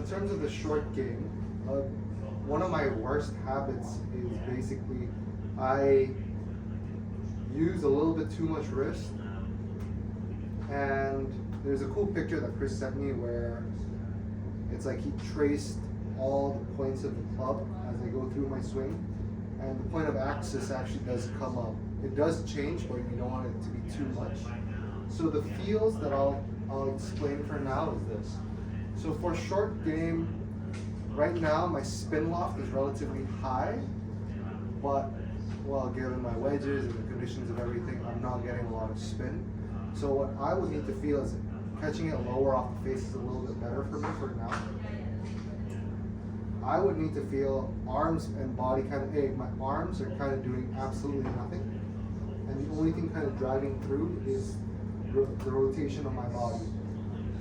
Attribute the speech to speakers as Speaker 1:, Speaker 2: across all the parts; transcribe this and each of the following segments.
Speaker 1: in terms of the short game, one of my worst habits is basically I use a little bit too much wrist. And there's a cool picture that Chris sent me where it's like he traced all the points of the club as I go through my swing. And the point of axis actually does come up. It does change, but you don't want it to be too much. So the feels that I'll explain for now is this. So for short game, right now my spin loft is relatively high, but well, given my wedges and the conditions of everything, I'm not getting a lot of spin. So what I would need to feel is catching it lower off the face is a little bit better for me for now. I would need to feel arms and body kind of, my arms are kind of doing absolutely nothing. And the only thing kind of driving through is the rotation of my body.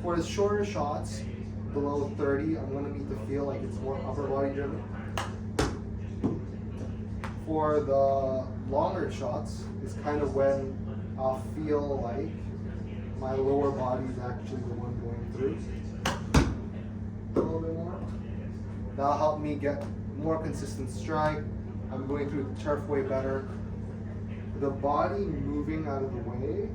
Speaker 1: For the shorter shots, below 30, I'm going to need to feel like it's more upper body driven. For the longer shots, it's kind of when I'll feel like my lower body is actually the one going through. A little bit more. That'll help me get more consistent strike. I'm going through the turf way better. The body moving out of the way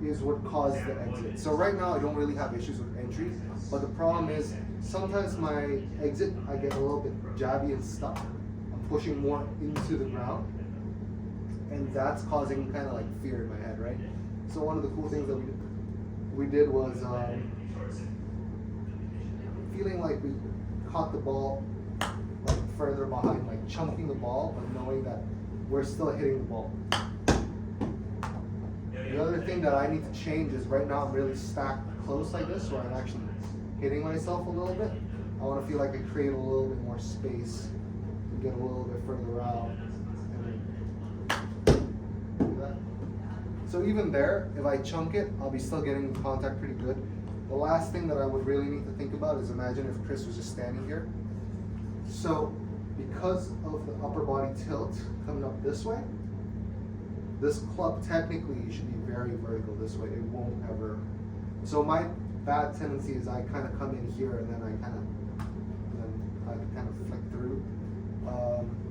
Speaker 1: is what caused the exit. So right now I don't really have issues with entry, but the problem is sometimes my exit I get a little bit jabby and stuck. I'm pushing more into the ground, and that's causing kind of like fear in my head, right? So one of the cool things that we did was feeling like we caught the ball like further behind, like chunking the ball, but knowing that we're still hitting the ball. The other thing that I need to change is right now I'm really stacked close like this, where I'm actually hitting myself a little bit. I want to feel like I create a little bit more space and get a little bit further out. And do that. So even there, if I chunk it, I'll be still getting the contact pretty good. The last thing that I would really need to think about is imagine if Chris was just standing here. So because of the upper body tilt coming up this way, this club technically should be very vertical this way. It won't ever. So my bad tendency is I kind of come in here and then I kind of flick through.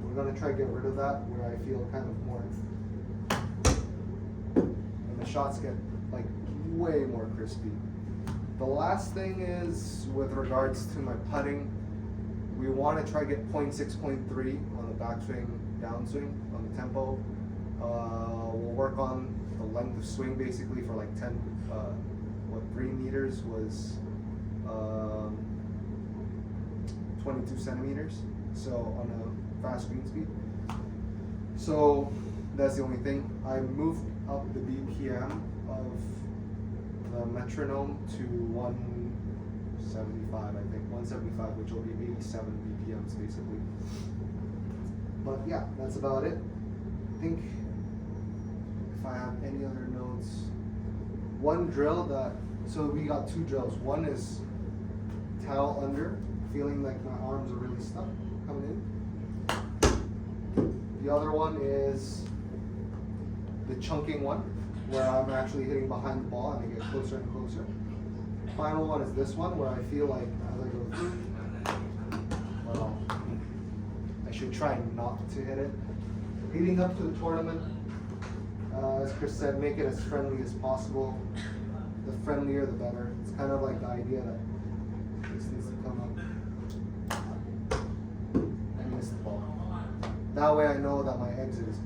Speaker 1: We're gonna try to get rid of that where I feel kind of more, and the shots get like way more crispy. The last thing is with regards to my putting, we want to try to get 0.6, 0.3 on the backswing, downswing, on the tempo. We'll work on the length of swing basically for like 3 meters was 22 centimeters. So on a fast green speed. So that's the only thing. I moved up the BPM of the metronome to 175, I think, 175, which will be 87 BPMs basically. But yeah, that's about it. I think if I have any other notes, one drill so we got 2 drills. One is towel under, feeling like my arms are really stuck coming in. The other one is the chunking one, where I'm actually hitting behind the ball and I get closer and closer. The final one is this one, where I feel like as I go through, well, I should try not to hit it. Leading up to the tournament, as Chris said, make it as friendly as possible. The friendlier, the better. It's kind of like the idea that this needs to come up and miss the ball. That way I know that my exit is